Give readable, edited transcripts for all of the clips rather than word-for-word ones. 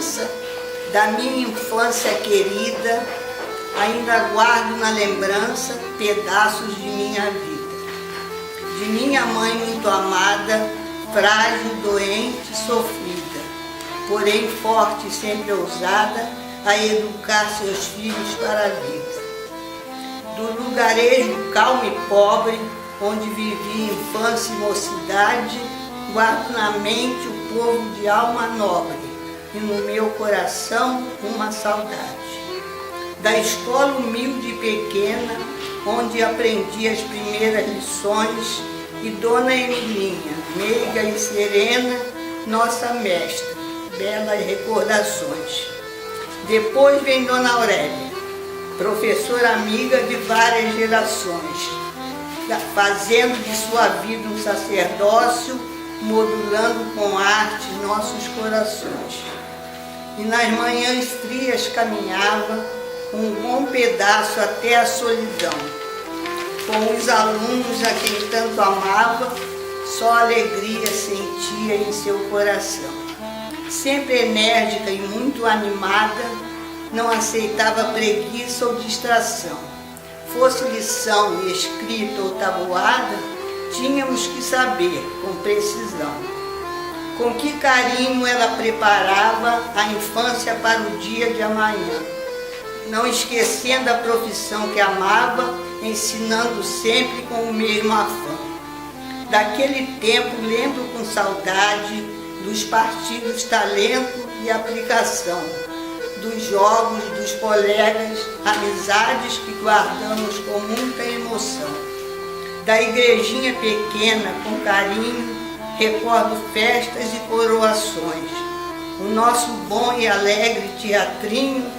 criança, da minha infância querida, ainda guardo na lembrança pedaços de minha vida. De minha mãe muito amada, frágil, doente, sofrida, porém forte e sempre ousada a educar seus filhos para a vida. Do lugarejo calmo e pobre, onde vivi infância e mocidade, guardo na mente o povo de alma nobre e no meu coração uma saudade. Da escola humilde e pequena, onde aprendi as primeiras lições, e Dona Emilinha, meiga e serena, nossa mestra, belas recordações. Depois vem Dona Aurélia, professora amiga de várias gerações, fazendo de sua vida um sacerdócio, modulando com arte nossos corações. E nas manhãs frias caminhava um bom pedaço até a solidão. Com os alunos a quem tanto amava, só alegria sentia em seu coração. Sempre enérgica e muito animada, não aceitava preguiça ou distração. Fosse lição escrita ou tabuada, tínhamos que saber com precisão. Com que carinho ela preparava a infância para o dia de amanhã, não esquecendo a profissão que amava, ensinando sempre com o mesmo afã. Daquele tempo lembro com saudade dos partidos talento e aplicação, dos jogos, dos colegas, amizades que guardamos com muita emoção. Da igrejinha pequena, com carinho, recordo festas e coroações, o nosso bom e alegre teatrinho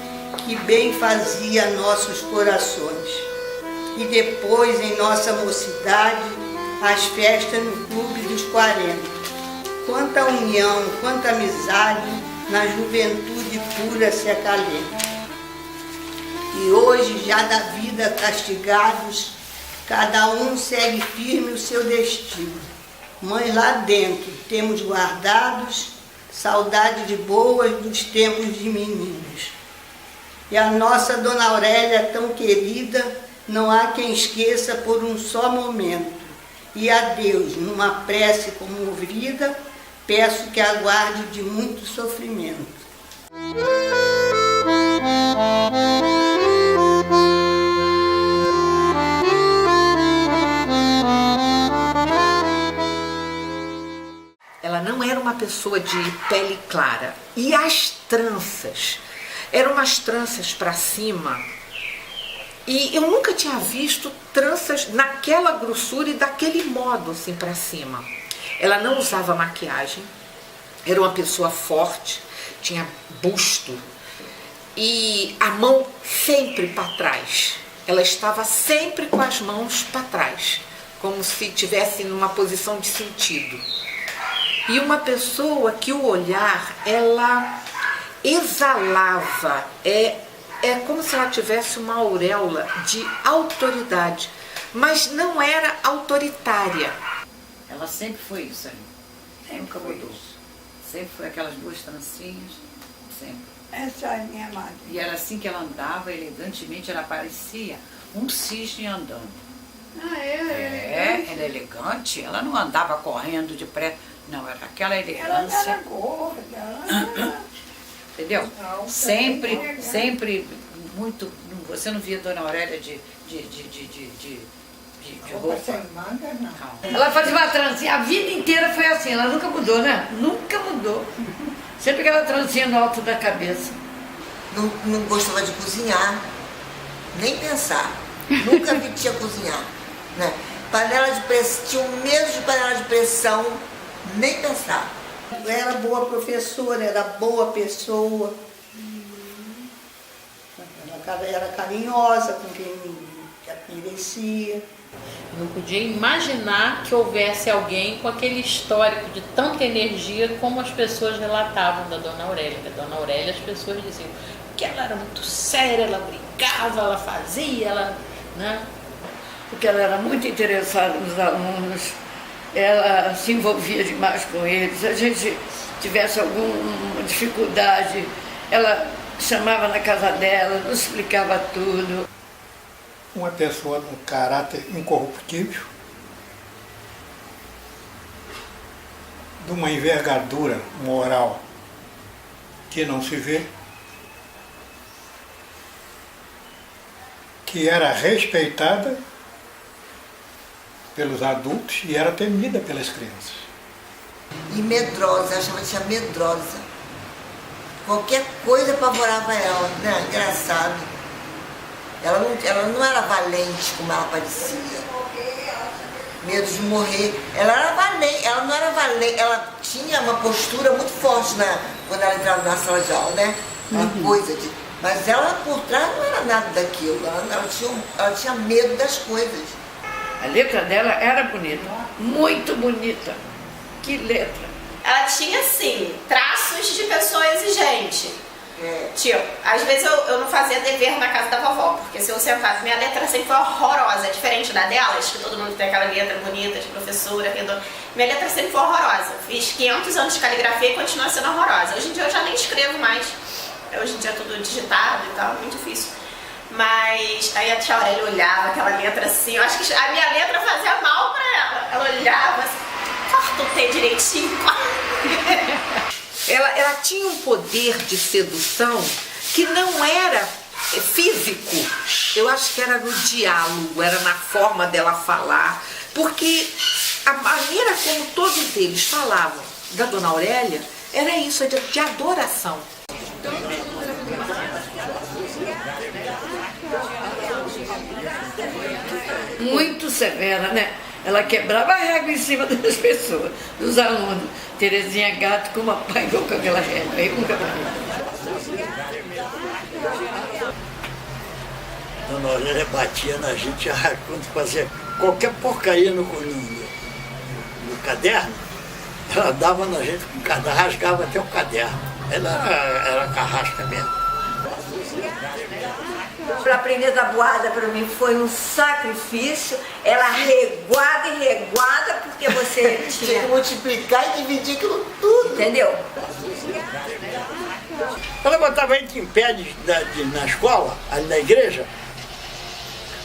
que bem fazia nossos corações. E depois, em nossa mocidade, as festas no Clube dos 40. Quanta união, quanta amizade na juventude pura se acalenta. E hoje, já da vida castigados, cada um segue firme o seu destino. Mãe, lá dentro temos guardados saudade de boas dos tempos de meninos. E a nossa Dona Aurélia tão querida, não há quem esqueça por um só momento. E a Deus, numa prece comovida, peço que aguarde de muito sofrimento. Ela não era uma pessoa de pele clara. E as tranças, eram umas tranças para cima. E eu nunca tinha visto tranças naquela grossura e daquele modo assim para cima. Ela não usava maquiagem, era uma pessoa forte, tinha busto e a mão sempre para trás. Ela estava sempre com as mãos para trás, como se estivesse numa posição de sentido. E uma pessoa que o olhar, ela exalava, é como se ela tivesse uma auréola de autoridade, mas não era autoritária. Ela sempre foi isso aí, nunca mudou. Sempre foi aquelas duas trancinhas, sempre. Essa é minha madre. E era assim que ela andava, elegantemente, ela parecia um cisne andando. Ah, Ela é elegante, ela não andava correndo depressa, não, era aquela elegância. Ela era gorda, Entendeu? Sempre muito. Você não via Dona Aurélia de roupa sem manga, não. Ela fazia uma trancinha, a vida inteira foi assim, ela nunca mudou, né? Nunca mudou. Sempre aquela trancinha no alto da cabeça. Não gostava de cozinhar, nem pensar. Nunca vi tia cozinhar. Né? Panela de pressão, tinha um medo de panela de pressão, nem pensar. Era boa professora, era boa pessoa. Ela era carinhosa com quem a merecia. Não podia imaginar que houvesse alguém com aquele histórico de tanta energia como as pessoas relatavam da Dona Aurélia. Da Dona Aurélia as pessoas diziam que ela era muito séria, ela brincava, ela fazia, ela, né? Porque ela era muito interessada nos alunos, ela se envolvia demais com eles. Se a gente tivesse alguma dificuldade, ela chamava na casa dela, nos explicava tudo. Uma pessoa de um caráter incorruptível, de uma envergadura moral que não se vê, que era respeitada pelos adultos e era temida pelas crianças. E medrosa, achava que tinha medrosa. Qualquer coisa apavorava ela, né? Engraçado. Ela não era valente como ela parecia. Medo de morrer. Ela era valente, ela não era valente, ela tinha uma postura muito forte quando ela entrava na sala de aula, né? Uma coisa de. Mas ela por trás não era nada daquilo, ela tinha medo das coisas. A letra dela era bonita, muito bonita. Que letra! Ela tinha, assim, traços de pessoa exigente. Tipo, às vezes eu não fazia dever na casa da vovó, porque se eu sentasse, minha letra sempre foi horrorosa, diferente da delas, que todo mundo tem aquela letra bonita de professora, redonda. Minha letra sempre foi horrorosa. Fiz 500 anos de caligrafia e continua sendo horrorosa. Hoje em dia eu já nem escrevo mais. Hoje em dia é tudo digitado e tal, muito difícil. Mas aí a tia Aurélia olhava aquela letra assim, eu acho que a minha letra fazia mal pra ela. Ela olhava assim, corta o T direitinho, Ela tinha um poder de sedução que não era físico. Eu acho que era no diálogo, era na forma dela falar. Porque a maneira como todos eles falavam da Dona Aurélia era isso, de adoração. Muito severa, né? Ela quebrava a régua em cima das pessoas, dos alunos. Terezinha Gato, como apanhou com aquela régua. Eu nunca vi. Dona Aurélia batia na gente quando fazia qualquer porcaria no caderno, ela dava na gente com o caderno, rasgava até o caderno. Ela era carrasca mesmo. Para aprender tabuada para mim foi um sacrifício, ela reguada e reguada, porque você tinha que multiplicar e dividir aquilo tudo. Entendeu? Ela botava a gente em pé na escola, ali na igreja,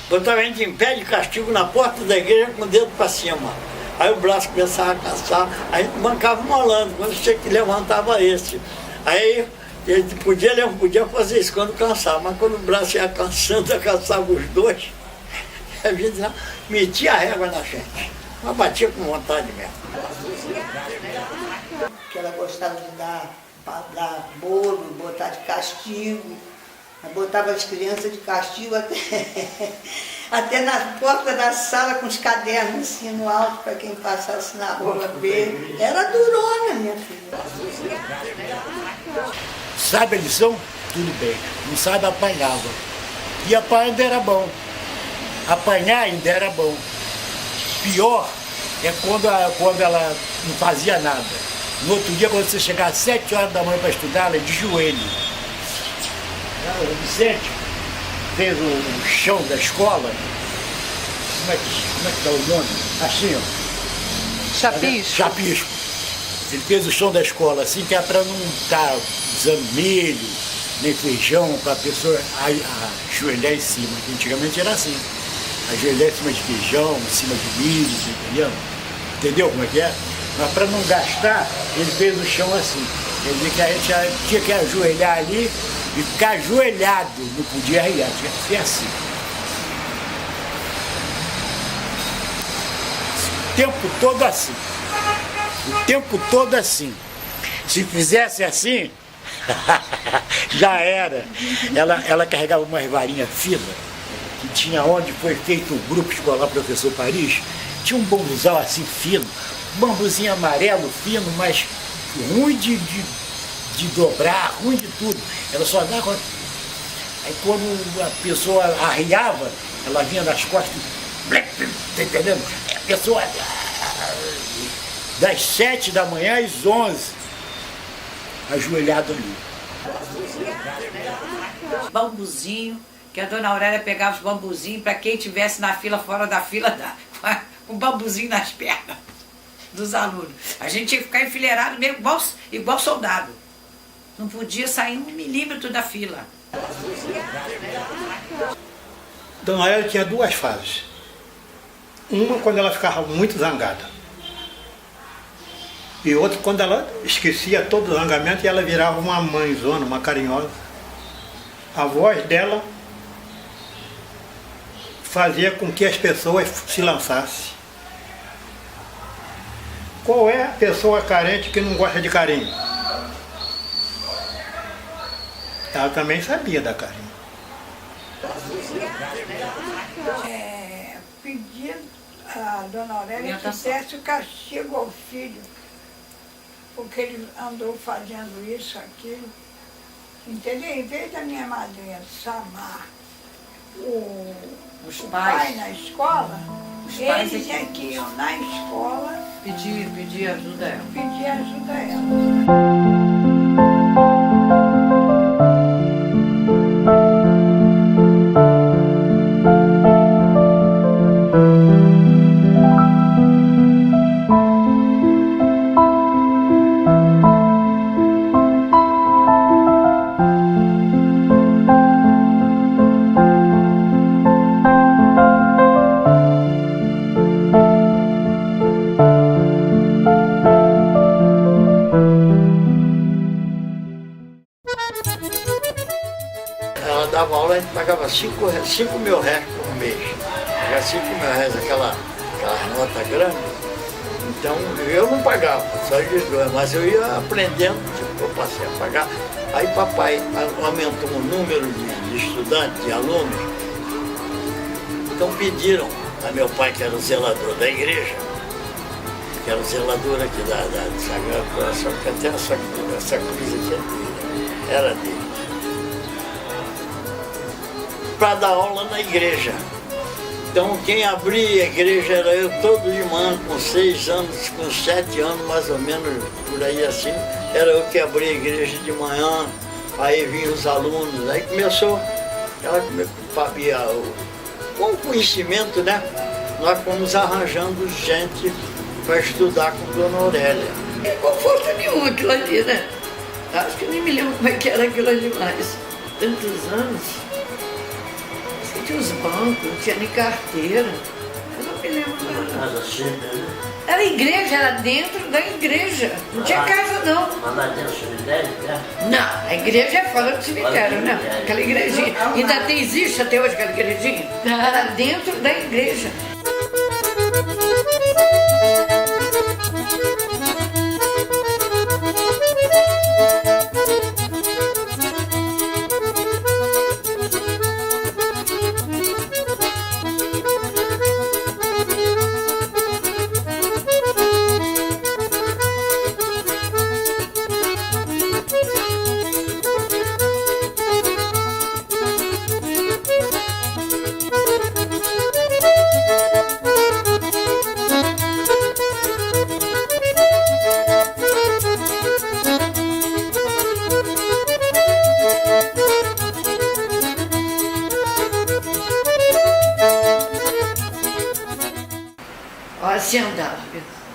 botava a gente em pé de castigo na porta da igreja com o dedo para cima. Aí o braço começava a cansar, aí a gente bancava um malandro, quando tinha que levantava esse. Aí ele podia fazer isso quando cansava, mas quando o braço ia cansando, cansava os dois, a gente metia a régua na gente, mas batia com vontade mesmo. Que ela gostava de dar bolo, botar de castigo, ela botava as crianças de castigo até na porta da sala com os cadernos assim no alto para quem passasse na rua ver. Era durona, minha filha. Sabe a lição? Tudo bem. Não sabe, apanhava. E apanhar ainda era bom. Apanhar ainda era bom. Pior é quando ela não fazia nada. No outro dia, quando você chegar às 7 horas da manhã para estudar, ela de joelho. O Vicente fez o chão da escola. Como é que dá o nome? Assim, ó. Chapisco. Chapisco. Ele fez o chão da escola assim, que é para não estar usando milho, nem feijão, para a pessoa ajoelhar em cima. Porque antigamente era assim. Ajoelhar em cima de feijão, em cima de milho, entendeu? Entendeu como é que é? Mas para não gastar, ele fez o chão assim. Quer dizer que a gente tinha que ajoelhar ali e ficar ajoelhado, não podia riar, tinha que ser assim. O tempo todo assim. O tempo todo assim. Se fizesse assim, já era. Ela carregava umas varinhas finas, que tinha onde foi feito o grupo escolar Professor Paris, tinha um bambuzal assim fino, bambuzinho amarelo fino, mas ruim de dobrar, ruim de tudo. Ela só dava. Aí quando a pessoa arriava, ela vinha nas costas, tá entendendo? A pessoa das 7 da manhã às 11, ajoelhado ali. Bambuzinho, que a Dona Aurélia pegava os bambuzinhos para quem estivesse na fila, fora da fila, com o bambuzinho nas pernas. dos alunos. A gente tinha que ficar enfileirado mesmo, igual soldado. Não podia sair 1 milímetro da fila. Dona Aurélia tinha 2 fases. Uma quando ela ficava muito zangada. E outra quando ela esquecia todo o zangamento e ela virava uma mãezona, uma carinhosa. A voz dela fazia com que as pessoas se lançassem. Qual é a pessoa carente que não gosta de carinho? Ela também sabia dar carinho. Pedir a Dona Aurélia que desse o castigo ao filho, porque ele andou fazendo isso, aquilo. Entendeu? Em vez da minha madrinha chamar o pai na escola, eles é que iam na escola pedir ajuda a ela. Pedir ajuda a ela. Ela dava aula, a gente pagava 5 mil reais por mês. Pagava 5 mil reais, aquela nota grande. Então eu não pagava, só eles dois, mas eu ia aprendendo, tipo, eu passei a pagar. Aí papai aumentou o número de estudantes, de alunos. Então pediram a meu pai, que era o zelador da igreja, que era o zelador aqui da Sagrado Coração, que até essa cruz aqui era dele, para dar aula na igreja. Então quem abria a igreja era eu todo de manhã, com 6 anos, com 7 anos mais ou menos, por aí assim, era eu que abria a igreja de manhã, aí vinham os alunos, aí começou, com o conhecimento, né? Nós fomos arranjando gente para estudar com Dona Aurélia. Não tem conforto nenhum aquilo ali, né? Acho que nem me lembro como é que era aquilo ali mais. Tantos anos. Tinha os bancos, não tinha nem carteira. Eu não me lembro nada. Era a igreja, era dentro da igreja. Não tinha casa, não. Mas lá dentro do cemitério, né? Não, a igreja é fora do cemitério, né? Aquela igrejinha. Ainda existe até hoje aquela igrejinha? Era dentro da igreja. Olha, se andava,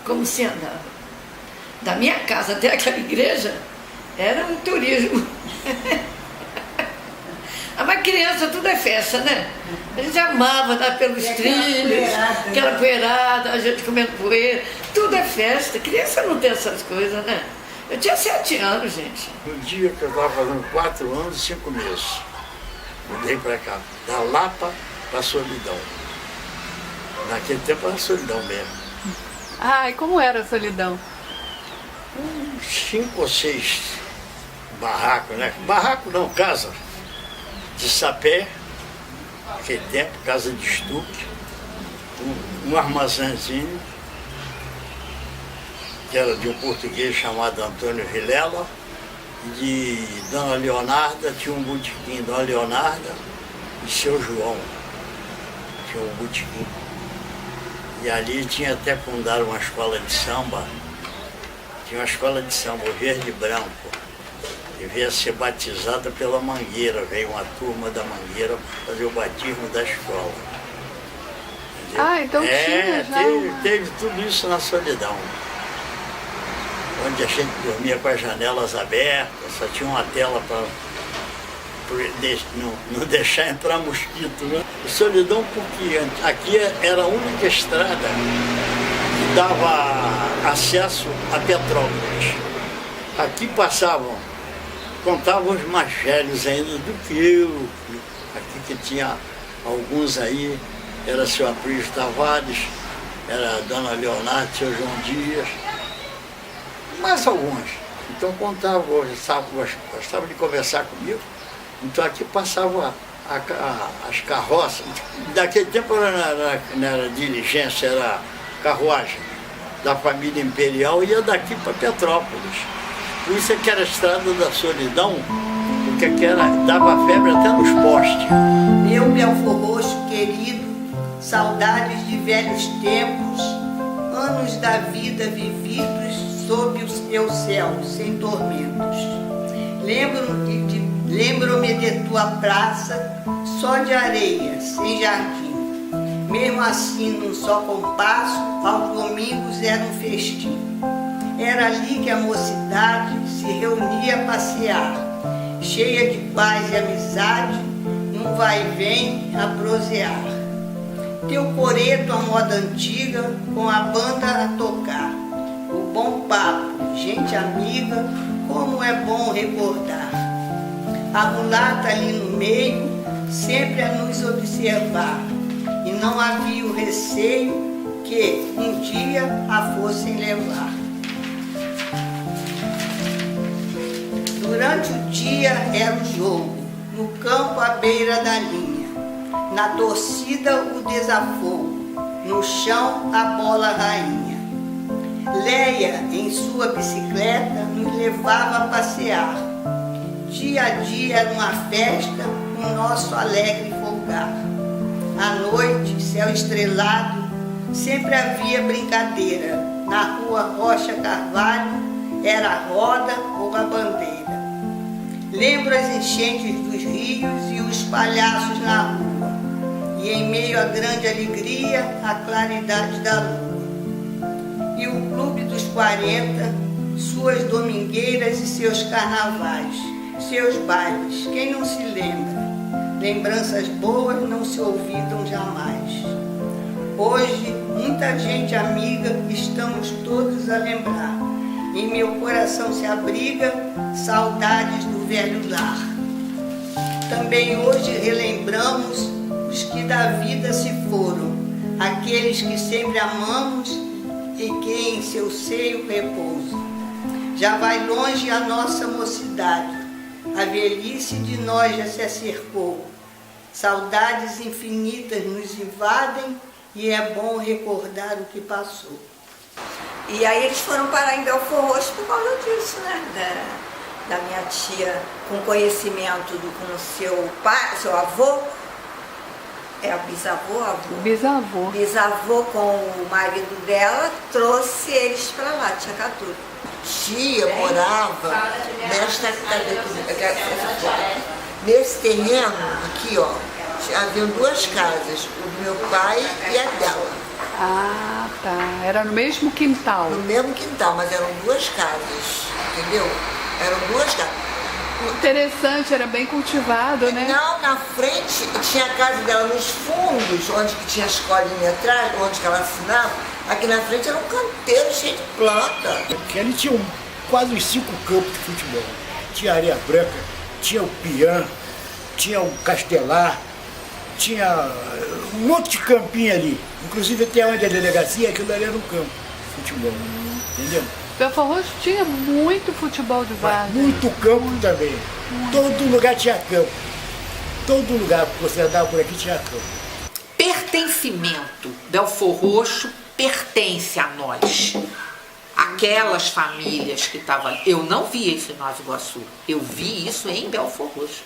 como se andava. Da minha casa até aquela igreja, era um turismo. Mas criança, tudo é festa, né? A gente amava andar pelos trilhos, aquela poeirada, a gente comendo poeira, tudo é festa. Criança não tem essas coisas, né? Eu tinha 7 anos, gente. No dia que eu estava fazendo 4 anos e 5 meses, mudei para cá, da Lapa para Solidão. Naquele tempo era Solidão mesmo. Ah, e como era a Solidão? 5 ou 6 barracos, né? Barraco não, casa de sapé, naquele tempo, casa de estuque, um armazénzinho, que era de um português chamado Antônio Vilela, de Dona Leonarda, tinha um botequim, Dona Leonarda e Seu João, tinha um botequim. E ali tinha até fundaram uma escola de samba, tinha uma escola de samba, o Verde e Branco, devia ser batizada pela Mangueira, veio uma turma da Mangueira fazer o batismo da escola. Ah, então tinha já. Teve tudo isso na Solidão. Onde a gente dormia com as janelas abertas, só tinha uma tela para não deixar entrar mosquito, né? Solidão porque aqui era a única estrada que dava acesso a Petrópolis. Aqui contavam os mais velhos ainda do que eu. Aqui que tinha alguns aí, era seu Aprígio Tavares, era a dona Leonardo, seu João Dias, mais alguns. Então contavam, gostavam de conversar comigo. Então aqui passavam as carroças. Naquele tempo não era diligência, era carruagem da família imperial, ia daqui para Petrópolis. Por isso é que era a estrada da Solidão, porque dava febre até nos postes. Meu Belfor Roxo querido, saudades de velhos tempos, anos da vida vividos sob o teu céu, sem tormentos. Lembro-me de tua praça, só de areia, sem jardim. Mesmo assim, num só compasso, aos domingos era um festim. Era ali que a mocidade se reunia a passear, cheia de paz e amizade, num vai e vem a prosear. Teu coreto à moda antiga, com a banda a tocar. O bom papo, gente amiga, como é bom recordar. A mulata ali no meio, sempre a nos observar. E não havia o receio que um dia a fossem levar. Durante o dia era o jogo, no campo à beira da linha. Na torcida o desafogo, no chão a bola rainha. Leia, em sua bicicleta, nos levava a passear. Dia a dia era uma festa, o nosso alegre folgar. À noite, céu estrelado, sempre havia brincadeira. Na rua Rocha Carvalho, era a roda ou a bandeira. Lembro as enchentes dos rios e os palhaços na rua. E em meio à grande alegria, a claridade da lua. E o Clube dos 40, suas domingueiras e seus carnavais, seus bailes, quem não se lembra? Lembranças boas não se olvidam jamais. Hoje, muita gente amiga, estamos todos a lembrar. Em meu coração se abriga saudades do velho lar. Também hoje relembramos os que da vida se foram, aqueles que sempre amamos e que em seu seio repousam. Já vai longe a nossa mocidade, a velhice de nós já se acercou. Saudades infinitas nos invadem e é bom recordar o que passou. E aí eles foram parar em Belfor Roxo por causa disso, né? Da minha tia, com conhecimento com seu pai, seu avô. É o bisavô, avô? Bisavô. Bisavô com o marido dela, trouxe eles para lá, Tia Catu. Tia morava nesse terreno aqui, ó. Havia duas casas, o do meu pai e a dela. Ah, tá. Era no mesmo quintal. No mesmo quintal, mas eram duas casas, entendeu? Eram duas casas. Interessante, era bem cultivado, né? Não, na frente tinha a casa dela nos fundos, onde que tinha a escolinha atrás, onde que ela assinava. Aqui na frente era um canteiro cheio de planta. Porque ali tinha quase uns 5 campos de futebol. Tinha areia branca, tinha o Pian, tinha o Castelar, tinha um monte de campinho ali. Inclusive até onde a delegacia, aquilo ali era um campo de futebol. Entendeu? Belfor Roxo tinha muito futebol de várzea. Muito campo também. Todo lugar tinha campo. Todo lugar que você andava por aqui tinha campo. Pertencimento. Belfor Roxo pertence a nós. Aquelas famílias que estavam ali. Eu não vi isso em Nova Iguaçu. Eu vi isso em Belfor Roxo.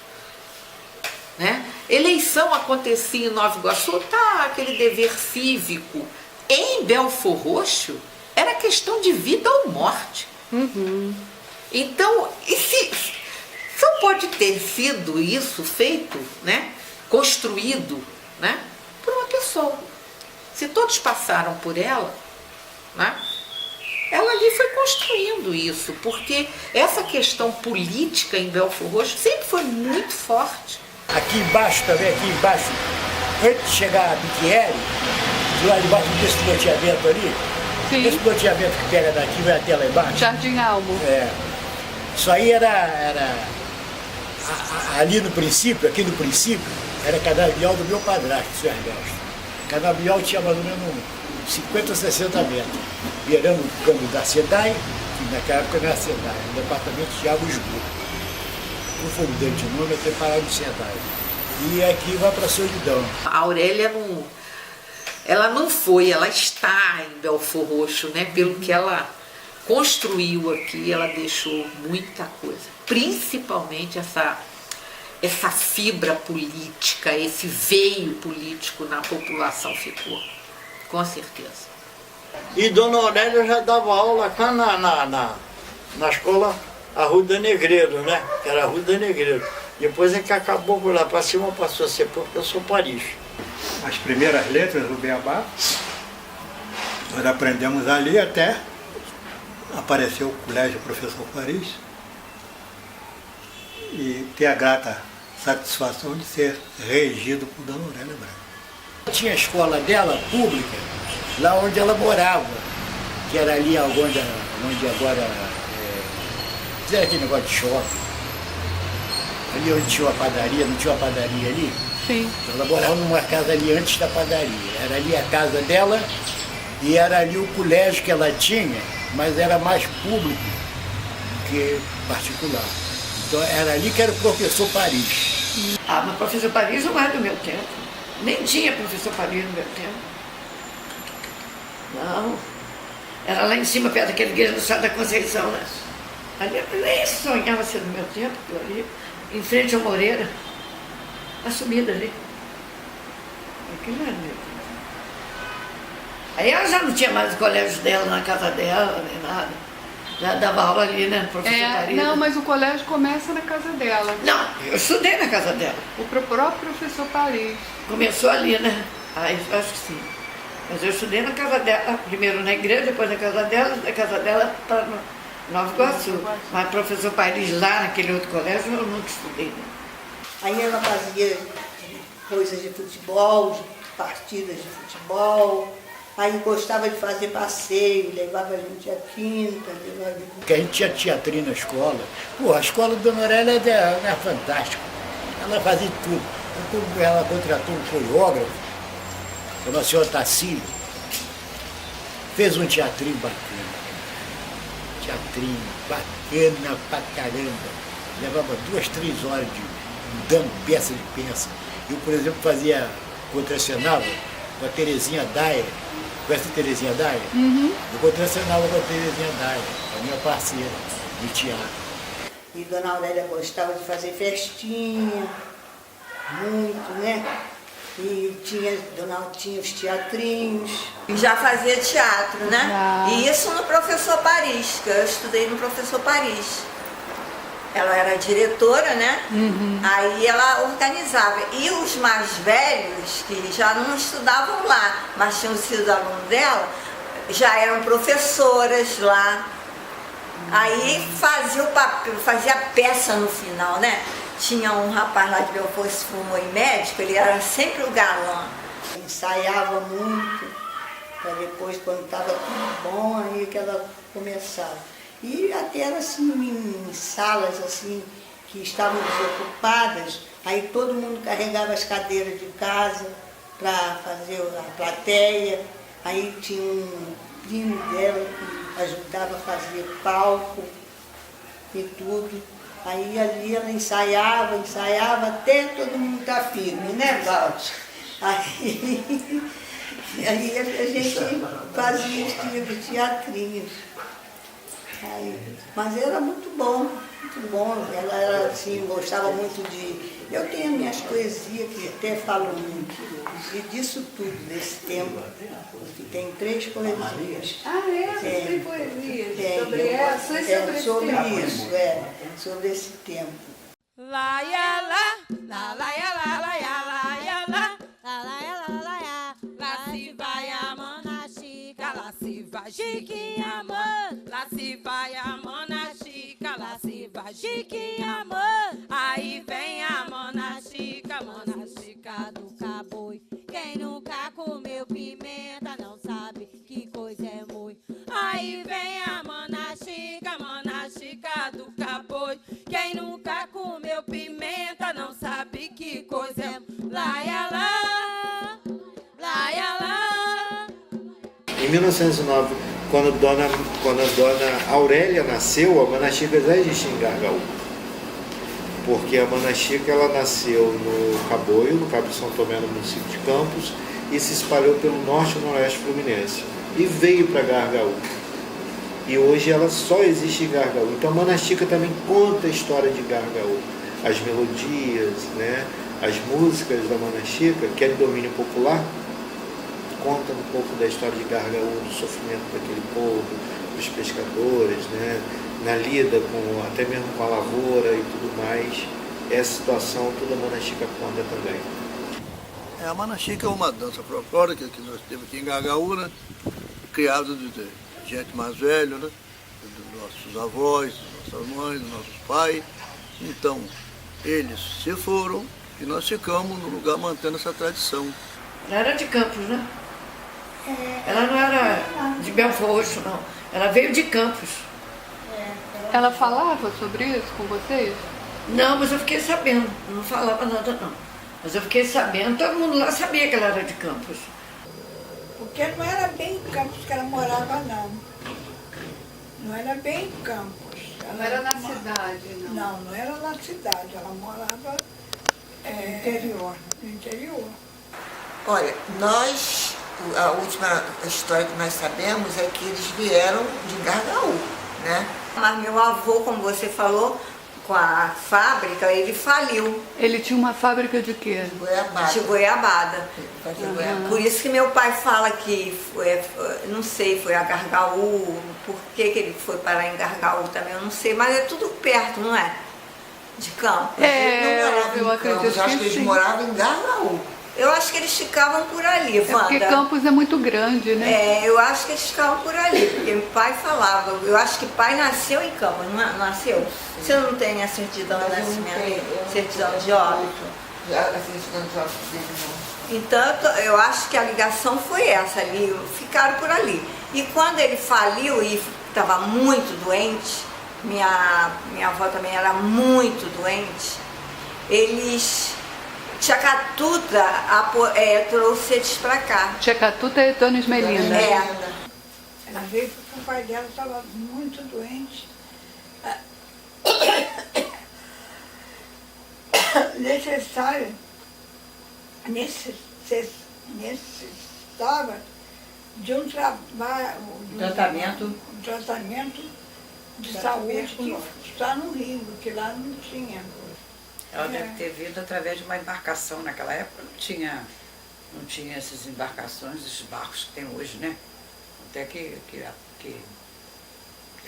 Né? Eleição acontecia em Nova Iguaçu, tá aquele dever cívico. Em Belfor Roxo, era questão de vida ou morte. Uhum. Então, só pode ter sido isso feito, né? Construído, né? Por uma pessoa. se todos passaram por ela, né? Ela ali foi construindo isso, porque essa questão política em Belfor Roxo sempre foi muito forte. Aqui embaixo também, aqui embaixo, antes de chegar a Biquieri, lá debaixo desse loteamento ali, Sim. esse loteamento que pega daqui vai até lá embaixo. Jardim Almo. Isso aí era ali no princípio, aqui no princípio, era canavial do meu padrasto, o Sr. Ernesto. Canavial tinha mais ou menos 50 ou 60 metros, beirando o câmbio da SEDAI, que naquela época não era SEDAI, era o departamento de água e esgoto. Não foi mudando de nome até parar no SEDAI. E aqui vai para Solidão. A Aurélia não foi, ela está em Belfor Roxo, né? Pelo que ela construiu aqui, ela deixou muita coisa. Principalmente essa fibra política, esse veio político na população ficou, com certeza. E Dona Aurélia já dava aula cá na escola Arruda Negreiro, né? Que era Arruda Negreiro. Depois é que acabou por lá para cima, passou a ser professor Paris. As primeiras letras do Beabá, nós aprendemos ali até apareceu o colégio Professor Paris e ter a grata satisfação de ser regido por Dona Aurélia Braga. Tinha a escola dela, pública, lá onde ela morava, que era ali onde agora fizeram aquele negócio de shopping. Ali onde tinha uma padaria, não tinha uma padaria ali? Sim. Ela morava numa casa ali antes da padaria. Era ali a casa dela e era ali o colégio que ela tinha, mas era mais público que particular. Então era ali que era o professor Paris. Ah, mas professor Paris não é do meu tempo. Nem tinha professor Paris no meu tempo. Não. Era lá em cima, perto daquela igreja do Estado da Conceição, né? Ali nem sonhava ser do meu tempo, ali, em frente ao Moreira. A subida ali. Aquilo não era meu tempo. Aí ela já não tinha mais o colégio dela na casa dela, nem nada. Já dava aula ali, né, professor Paris. Não, mas o colégio começa na casa dela. Não, eu estudei na casa dela. O próprio professor Paris. Começou ali, né? Aí eu acho que sim. Mas eu estudei na casa dela, primeiro na igreja, depois na casa dela para Nova Iguaçu. Mas professor Paris lá naquele outro colégio eu nunca estudei. Né? Aí ela fazia coisas de futebol, partidas de futebol. Aí gostava de fazer passeio, levava a gente à quinta, levava... Porque a gente tinha teatrinho na escola. Pô, a escola da Dona Aurélia é fantástica. Ela fazia tudo. Ela contratou um coreógrafo, o senhor Tassilo, fez um teatrinho bacana. Teatrinho bacana pra caramba. Levava 2, 3 horas dando peça de peça. Eu, por exemplo, contracenava com a Terezinha Daia. Conhece a Terezinha Daia? Uhum. Eu contracenava com a Terezinha Daia, a minha parceira de teatro. E Dona Aurélia gostava de fazer festinha, muito, né? E tinha os teatrinhos. E já fazia teatro, né? E isso no professor Paris, que eu estudei no professor Paris. Ela era diretora, né? Uhum. Aí ela organizava. E os mais velhos, que já não estudavam lá, mas tinham sido alunos dela, já eram professoras lá. Aí fazia peça no final, né? Tinha um rapaz lá de Belfor que se formou em médico, ele era sempre o galã. Ensaiava muito, para depois, quando estava tudo bom, aí que ela começava. E até era assim, em salas assim, que estavam desocupadas, aí todo mundo carregava as cadeiras de casa para fazer a plateia. Aí tinha um primo dela que ajudava a fazer palco e tudo. Aí ali ela ensaiava até todo mundo estar firme, né, Valde? Aí a gente fazia os teatrinhos. Mas era muito bom, muito bom. Ela era assim, gostava muito de... Eu tenho minhas poesias que até falo muito, e disso tudo, desse tempo. Que tem 3 poesias. Ah, é? Tem poesias? Sobre essa e sobre esse sobre tempo? isso, sobre esse tempo. La ya la la ya la la ya la ya la la la ya la la ya la si vai vai Chiquinha, mãe. Lá se vai a Mana Chica, lá se vai Chiquinha, mãe. Aí vem a Mana Chica do Caboi. Quem nunca comeu pimenta não sabe que coisa é moi. Aí vem a Mana Chica do Caboi. Quem nunca comeu pimenta não sabe que coisa é laia lá, laia lá. Em 1909, quando a dona Aurélia nasceu, a Mana Chica já existia em Gargaú. Porque a Mana Chica, ela nasceu no Caboio, no Cabo de São Tomé, no município de Campos, e se espalhou pelo norte e noroeste fluminense. E veio para Gargaú. E hoje ela só existe em Gargaú. Então a Mana Chica também conta a história de Gargaú. As melodias, né? As músicas da Mana Chica, que é de domínio popular, conta um pouco da história de Gargaú, do sofrimento daquele povo, dos pescadores, né? Na lida com, até mesmo com a lavoura e tudo mais. Essa situação toda a Mana Chica conta também. A Mana Chica é uma dança folclórica que nós temos aqui em Gargaú, né? Criada de gente mais velha, né? Dos nossos avós, das nossas mães, dos nossos pais. Então, eles se foram e nós ficamos no lugar mantendo essa tradição. Ela era de Campos, né? Ela não era de Belfort Roxo, não. Ela veio de Campos. Ela falava sobre isso com vocês? Não, mas eu fiquei sabendo. Não falava nada, não. Mas eu fiquei sabendo, todo mundo lá sabia que ela era de Campos. Porque não era bem em Campos que ela morava, não. Não era bem em Campos. Não era na cidade, não? Não, não era na cidade. Ela morava no interior. Olha, a última história que nós sabemos é que eles vieram de Gargaú, né? Mas meu avô, como você falou, com a fábrica, ele faliu. Ele tinha uma fábrica de quê? De goiabada. De goiabada. Por isso que meu pai fala que foi, não sei, foi a Gargaú, por que ele foi parar em Gargaú também, eu não sei, mas é tudo perto, não é? De Campos. Eu acredito acho que eles moravam em Gargaú. Eu acho que eles ficavam por ali, Wanda. Porque Campos é muito grande, né? Eu acho que eles ficavam por ali, porque meu pai falava. Eu acho que pai nasceu em Campos, não nasceu? Você não tem a certidão de nascimento, certidão de óbito? A certidão de óbito dele não. Então, eu acho que a ligação foi essa ali, ficaram por ali. E quando ele faliu e estava muito doente, minha avó também era muito doente, eles... Tia Catuta trouxe eles pra cá. Tia Catuta e Dona Esmelinda. Ela veio porque o pai dela estava muito doente. Necessitava de um tratamento de saúde que está no Rio, que lá não tinha. Ela deve ter vindo através de uma embarcação. Naquela época não tinha essas embarcações, esses barcos que tem hoje, né? Até que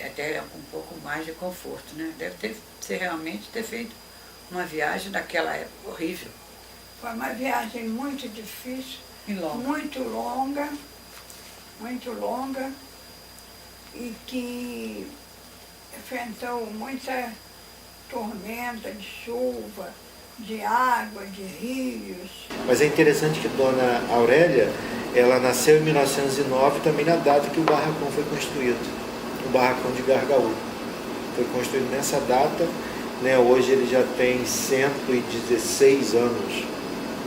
até um pouco mais de conforto, né? Deve realmente ter feito uma viagem naquela época horrível. Foi uma viagem muito difícil, muito longa, e que enfrentou muita tormenta de chuva, de água, de rios. Mas é interessante que Dona Aurélia, ela nasceu em 1909, também na data que o barracão foi construído, o barracão de Gargaú. Foi construído nessa data, né? Hoje ele já tem 116 anos,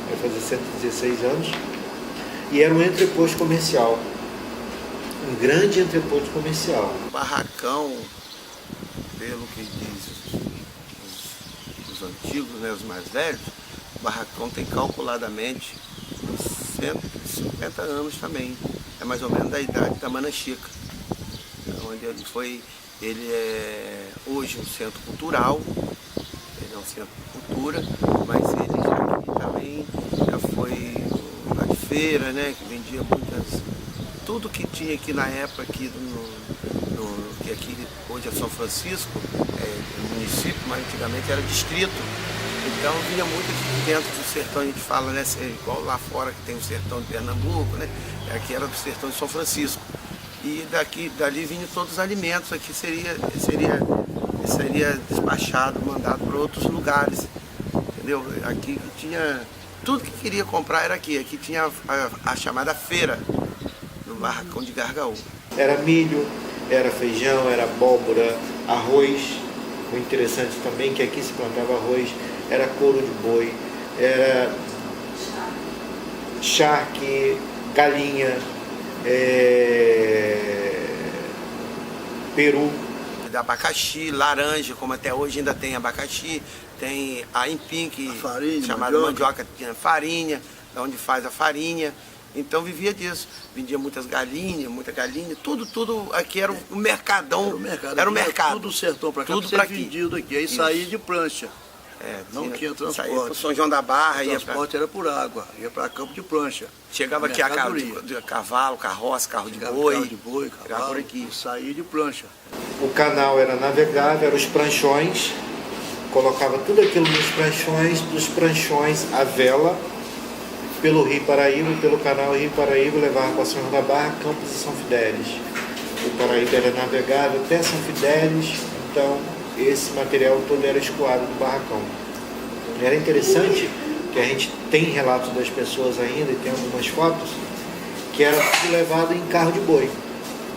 vai fazer 116 anos, e era um entreposto comercial, um grande entreposto comercial. O barracão, pelo que diz os antigos, né, os mais velhos, o barracão tem calculadamente 150 anos também. É mais ou menos da idade da Mana Chica. Onde ele é hoje um centro cultural, ele é um centro de cultura, mas ele também já foi uma feira, né, que vendia tudo que tinha aqui na época, aqui que aqui hoje é São Francisco, município, mas antigamente era distrito. Então vinha muito aqui dentro do sertão, a gente fala, né, igual lá fora que tem o sertão de Pernambuco, né? Aqui era do sertão de São Francisco. e dali vinham todos os alimentos. Aqui seria despachado, mandado para outros lugares, entendeu? Aqui tinha, tudo que queria comprar era aqui. Aqui tinha a chamada feira, no barracão de Gargaú. Era milho, era feijão, era abóbora, arroz. O interessante também é que aqui se plantava arroz, era couro de boi, era charque, galinha, peru. Abacaxi, laranja, como até hoje ainda tem abacaxi, tem a empim, que chamada mandioca, tinha farinha, da onde faz a farinha. Então vivia disso, vendia muita galinha, tudo aqui era o mercadão, era o mercado. Tudo do sertão para cá, tudo para vendido aqui, aí saía de prancha. Não tinha transporte. Saía para São João da Barra, o transporte era por água, ia para campo de prancha. Chegava aqui a cavalo, carroça, carro de boi, cavalo, por aqui. Saía de prancha. O canal era navegável, eram os pranchões, colocava tudo aquilo nos pranchões, dos pranchões a vela, pelo Rio Paraíba, pelo canal Rio Paraíba, levava para São João da Barra, Campos e São Fidélis. O Paraíba era navegável até São Fidélis, então esse material todo era escoado do barracão. E era interessante que a gente tem relatos das pessoas ainda, e tem algumas fotos, que era tudo levado em carro de boi,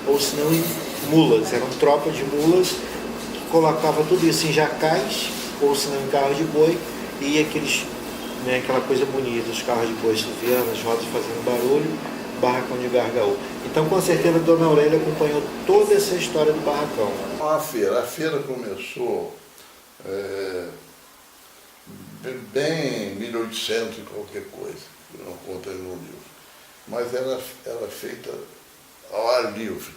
ou se não em mulas, eram tropas de mulas que colocavam tudo isso em jacais, ou se não em carro de boi, e aquela coisa bonita, os carros de boi suviando, as rodas fazendo barulho, barracão de Gargaú. Então, com certeza, a Dona Aurélia acompanhou toda essa história do barracão. A feira começou bem 1800 e qualquer coisa, não conta no livro, mas era feita ao ar livre.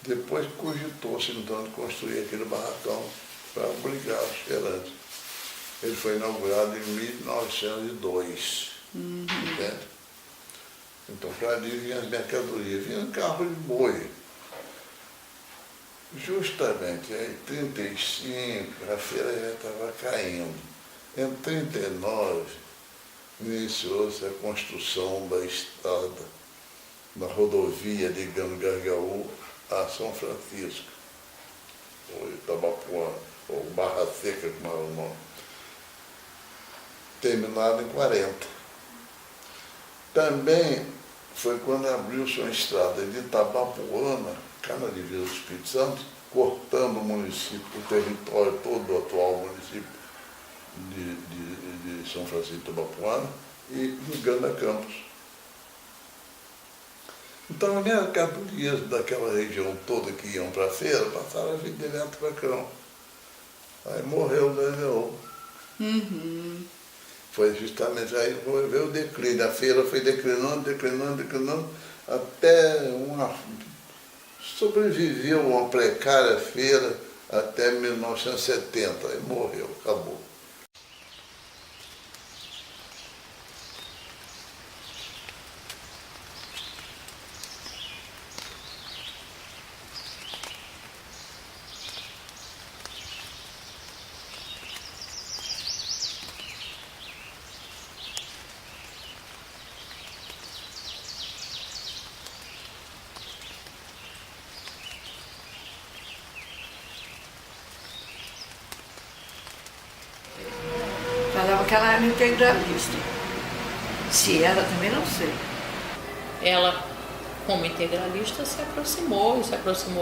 Depois cogitou-se então de construir aquele barracão para obrigar os feirantes. Ele foi inaugurado em 1902, entende? Então, para ali vinham as mercadorias, vinha carro de boi. Justamente em 1935, a feira já estava caindo. Em 1939, iniciou-se a construção da estrada, da rodovia ligando Gargaú a São Francisco, ou Itabapuã, ou Barra Seca, como era o nome. Terminado em 40. Também foi quando abriu-se uma estrada de Itabapuana, cá na divisa do Espírito Santo, cortando o município, o território todo do atual município de São Francisco de Itabapuana, e ligando a Campos. Então, as mercadorias daquela região toda que iam para a feira passaram a vir direto para Cão. Aí morreu o Gargaú. Foi justamente aí que veio o declínio. A feira foi declinando, até sobreviveu uma precária feira até 1970. Aí morreu, acabou. Falava que ela era integralista. Se era, também não sei. Ela, como integralista, se aproximou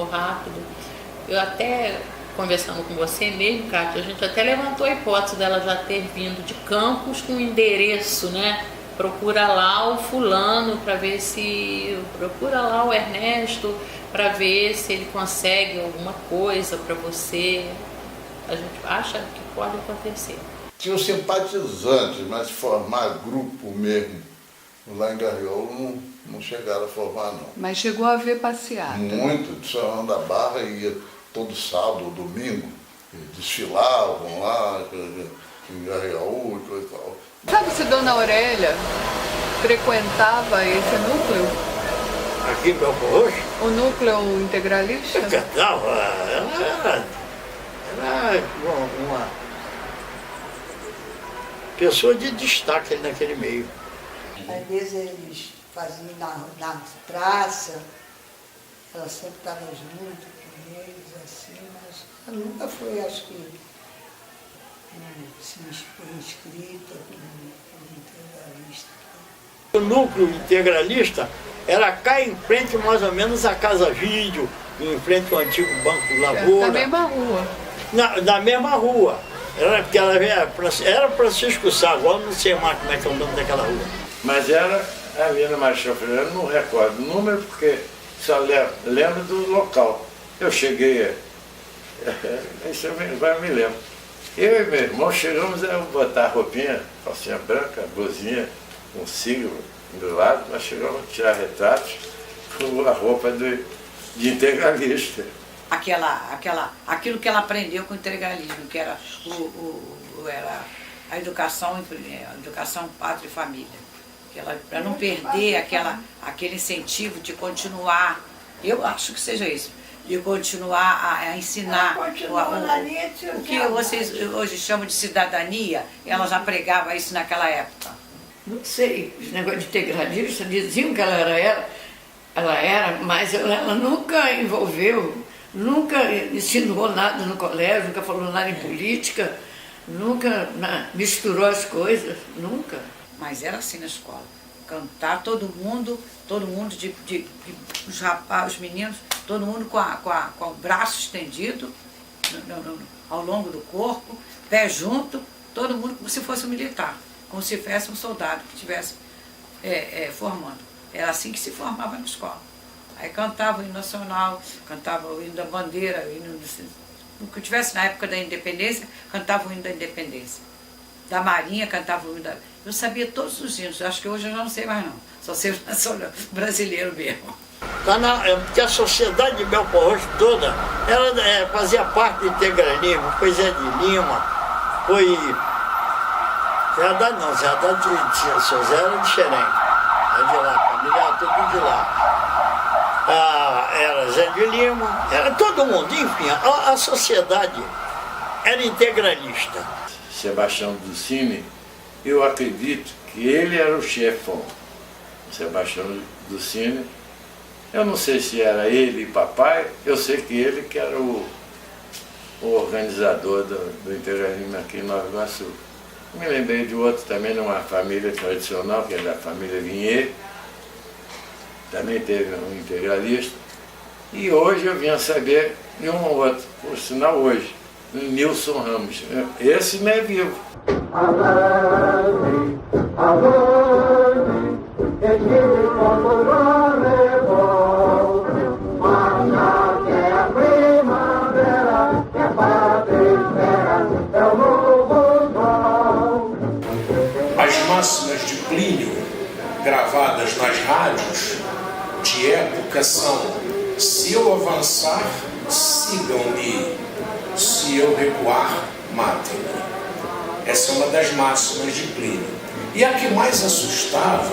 rápido. Eu até, conversando com você mesmo, Cátia, a gente até levantou a hipótese dela já ter vindo de Campos com endereço, né? Procura lá o fulano para ver se... Procura lá o Ernesto para ver se ele consegue alguma coisa para você. A gente acha que pode acontecer. Tinham simpatizantes, mas formar grupo mesmo lá em Gargaú não chegaram a formar, não. Mas chegou a ver passeata? Muito, de São João da Barra ia todo sábado ou domingo, desfilavam lá em Gargaú e coisa e tal. Sabe se Dona Aurélia frequentava esse núcleo? Aqui em Belfor Roxo? O núcleo integralista? Não, ela era uma pessoa de destaque naquele meio. Às vezes eles faziam na praça, Ela sempre estava junto com eles, assim, mas ela nunca foi, acho que, inscrita como integralista. O núcleo integralista era cá em frente, mais ou menos, à Casa Vídeo, em frente ao antigo Banco Lavoura. Na mesma rua. Na mesma rua. Porque ela era Francisco Sá, agora não sei mais como é que é o nome daquela rua. Mas era a Avenida Marechal Floriano, não recordo o número, porque só lembro do local. Eu cheguei, isso eu agora me lembro. Eu e meu irmão chegamos a botar a roupinha, calcinha branca, blusinha, um siglo do lado, nós chegamos a tirar retratos com a roupa de integralista. Aquilo que ela aprendeu com o integralismo, que era, era a educação pátria e família. Para não perder aquele incentivo de continuar, eu acho que seja isso, de continuar a ensinar o que vocês hoje chamam de cidadania, ela já pregava isso naquela época. Não sei, esse negócio de integralista, diziam que ela era, mas ela nunca envolveu, nunca ensinou nada no colégio, nunca falou nada em política, nunca misturou as coisas, nunca. Mas era assim na escola, cantar todo mundo os rapazes, os meninos, todo mundo com o braço estendido ao longo do corpo, pé junto, todo mundo como se fosse um militar, como se fosse um soldado que estivesse formando. Era assim que se formava na escola. Aí cantava o hino nacional, cantava o hino da bandeira, o que tivesse na época da independência, cantava o hino da independência. Da Marinha cantava o hino da... Eu sabia todos os hinos, acho que hoje eu já não sei mais não, só sei o brasileiro mesmo. Porque a sociedade de Belfort Roxo toda, ela fazia parte do integralismo, foi Zé de Lima, foi... Zé Haddad não, Zé Haddad tinha, seu Zé era de Xerém, era de lá, a família era tudo de lá. Era Zé de Lima, era todo mundo, enfim, a sociedade era integralista. Sebastião Ducini, eu acredito que ele era o chefão. Sebastião Ducini, eu não sei se era ele e papai, eu sei que ele que era o organizador do integralismo aqui em Nova Iguaçu. Me lembrei de outro também, numa família tradicional, que é da família Vinhê, também teve um integralista. E hoje eu vinha saber de um ou outro, por sinal hoje, Nilson Ramos. Esse não é vivo. As máximas de Plínio, gravadas nas rádios de época, são: se eu avançar, sigam-me; se eu recuar, matem-me. Essa é uma das máximas de Plínio. E a que mais assustava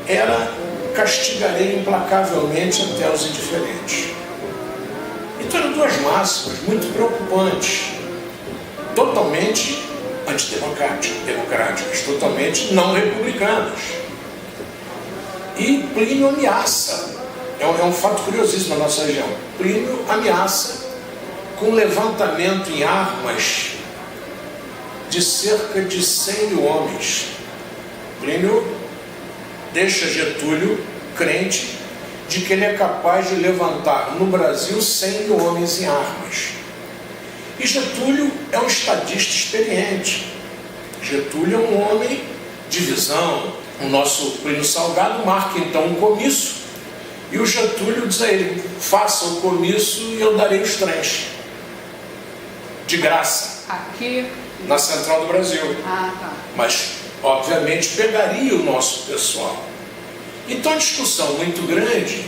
era: castigarei implacavelmente até os indiferentes. Então eram duas máximas muito preocupantes, totalmente antidemocráticas, totalmente não republicanas. E Plínio ameaça, é um fato curiosíssimo na nossa região, Plínio ameaça com levantamento em armas de cerca de 100 mil homens. Plínio deixa Getúlio crente de que ele é capaz de levantar no Brasil 100 mil homens em armas. E Getúlio é um estadista experiente. Getúlio é um homem de visão. O nosso Plínio Salgado marca então um comício, e o Getúlio diz a ele: faça o comício e eu darei os trens. De graça. Aqui? Na Central do Brasil. Ah, tá. Mas, obviamente, pegaria o nosso pessoal. Então, a discussão muito grande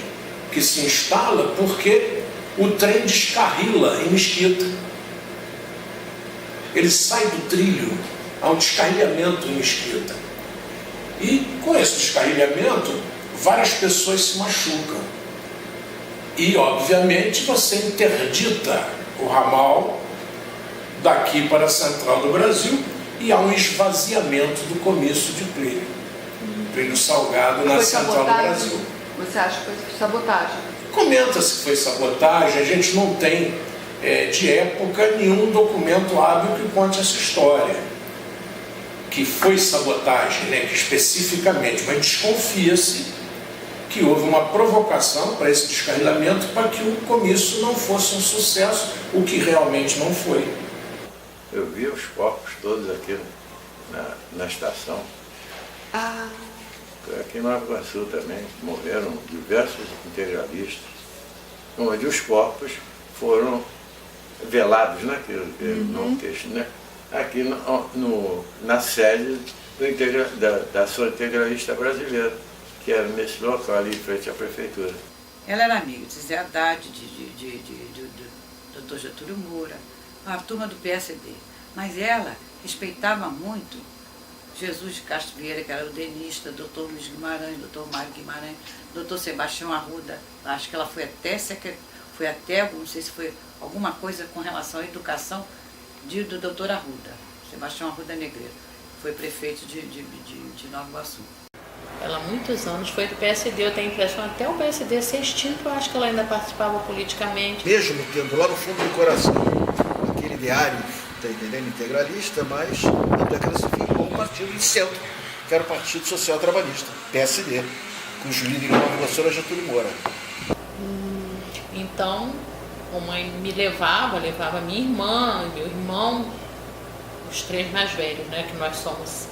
que se instala porque o trem descarrila em Mesquita. Ele sai do trilho, há um descarrilhamento em Mesquita. E, com esse descarrilhamento, várias pessoas se machucam. E, obviamente, você interdita o ramal daqui para a Central do Brasil, e há um esvaziamento do comício de Plínio. Plínio Salgado na Central do Brasil. Você acha que foi sabotagem? Comenta-se que foi sabotagem, a gente não tem de época nenhum documento hábil que conte essa história, que foi sabotagem, né, que especificamente, mas desconfia-se que houve uma provocação para esse descarrilamento para que o comício não fosse um sucesso, o que realmente não foi. Eu vi os corpos todos aqui na estação. Aqui no Iguaçu também morreram diversos integralistas, onde os corpos foram velados, né, né, aqui na sede da Ação Integralista Brasileira, que era nesse local ali, em frente à prefeitura. Ela era amiga de Zé Haddad, do Dr. Getúlio Moura, a turma do PSD. Mas ela respeitava muito Jesus de Castro Vieira, que era o denista, Dr. Luiz Guimarães, Dr. Mário Guimarães, Dr. Sebastião Arruda. Acho que ela foi até, não sei se foi alguma coisa com relação à educação do Dr. Arruda, Sebastião Arruda Negreiro. Foi prefeito de Nova Iguaçu. Ela há muitos anos foi do PSD, eu tenho a impressão, até o PSD ser extinto, eu acho que ela ainda participava politicamente. Mesmo tendo lá no fundo do coração aquele ideário, tá entendendo, integralista, mas até que ela se firmou um partido de centro, que era o Partido Social Trabalhista, PSD, cujo líder em Nova Iguaçu era Getúlio Moura. Então, a mãe me levava minha irmã, meu irmão, os três mais velhos, né, que nós somos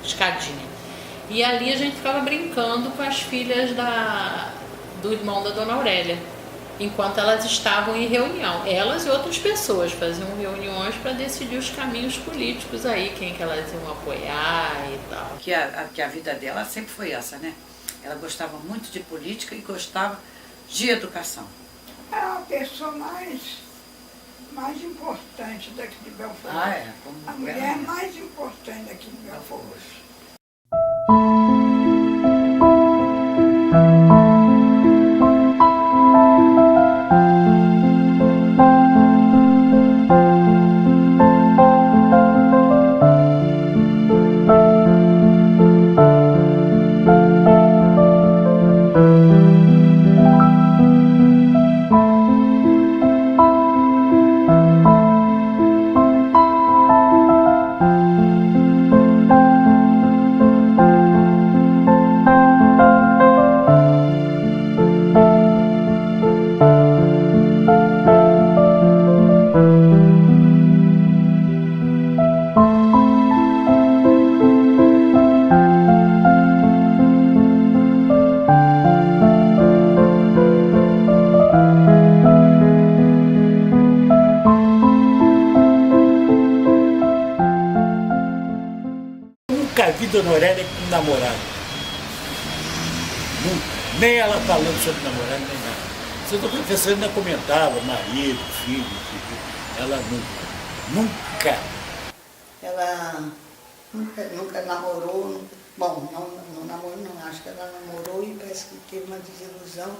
escadinha. E ali a gente ficava brincando com as filhas do irmão da Dona Aurélia, enquanto elas estavam em reunião. Elas e outras pessoas faziam reuniões para decidir os caminhos políticos aí, quem que elas iam apoiar e tal. Que a vida dela sempre foi essa, né? Ela gostava muito de política e gostava de educação. Era a pessoa mais importante daqui de Belfort Roxo. A mulher mais importante daqui de Belfort Roxo. Dona Aurélia com namorado. Nem ela falando sobre namorado, nem nada. A professora ainda comentava, marido, filho, ela nunca. Ela nunca namorou, bom, não namorou não, acho que ela namorou e parece que teve uma desilusão.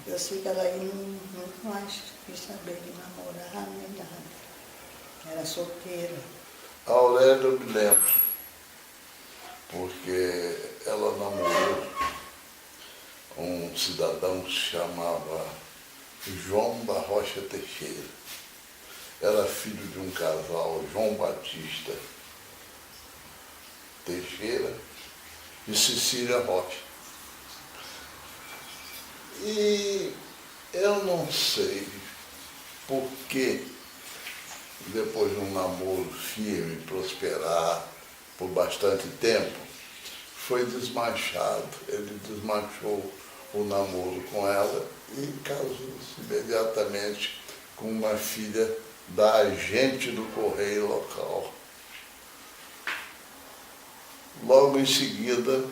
Eu sei que ela aí nunca mais quis saber de namorar nem nada. Era solteira. A Aurélia eu me lembro, porque ela namorou um cidadão que se chamava João da Rocha Teixeira. Era filho de um casal, João Batista Teixeira e Cecília Rocha. E eu não sei por que, depois de um namoro firme, prosperar por bastante tempo, foi desmanchado. Ele desmanchou o namoro com ela e casou-se imediatamente com uma filha da agente do correio local. Logo em seguida,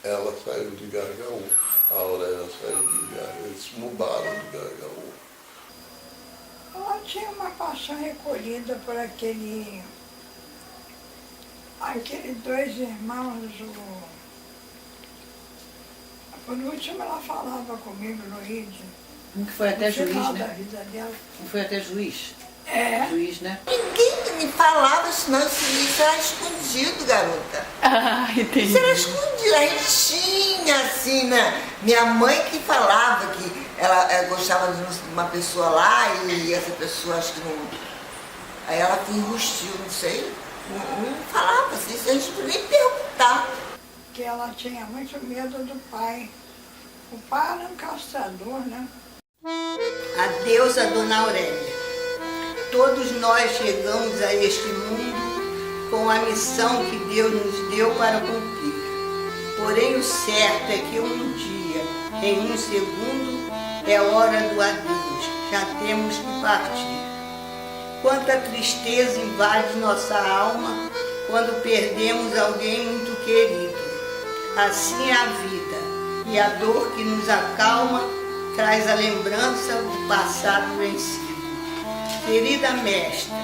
ela saiu de Gargaú. A Aurélia saiu de Gargaú. Eles mudaram de Gargaú. Ela tinha uma paixão recolhida por aqueles dois irmãos. Por último, ela falava comigo no Rio. Um que foi até juiz, final né? da vida dela. Um foi até juiz. Juiz, né? Ninguém me falava isso não, isso era escondido, garota. Ah, entendi. Isso era escondido, a gente tinha assim, né? Minha mãe que falava que ela gostava de uma pessoa lá e essa pessoa acho que não... Aí ela enrustiu, não sei, não falava assim, a gente não podia nem perguntar. Que ela tinha muito medo do pai. O pai era um castrador, né? Adeus a Dona Aurélia. Todos nós chegamos a este mundo com a missão que Deus nos deu para cumprir. Porém, o certo é que um dia, em um segundo, é hora do adeus. Já temos que partir. Quanta tristeza invade nossa alma quando perdemos alguém muito querido. Assim é a vida, e a dor que nos acalma traz a lembrança do passado vencido. Querida mestra,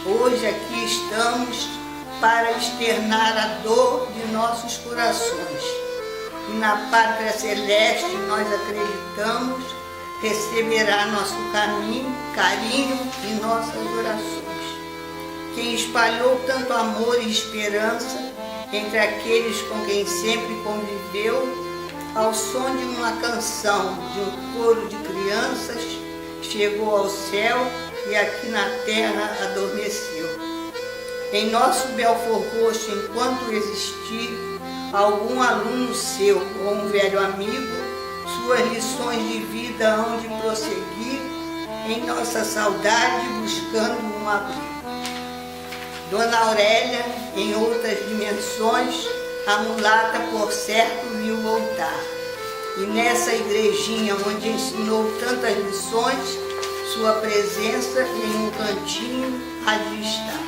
hoje aqui estamos para externar a dor de nossos corações. E na pátria celeste nós acreditamos receberá nosso carinho e nossas orações. Quem espalhou tanto amor e esperança entre aqueles com quem sempre conviveu, ao som de uma canção, de um coro de crianças, chegou ao céu e aqui na terra adormeceu. Em nosso Belford Roxo, enquanto existir algum aluno seu ou um velho amigo, suas lições de vida hão de prosseguir em nossa saudade buscando um abrigo. Dona Aurélia, em outras dimensões, a mulata por certo viu voltar. E nessa igrejinha onde ensinou tantas lições, sua presença em um cantinho há de estar.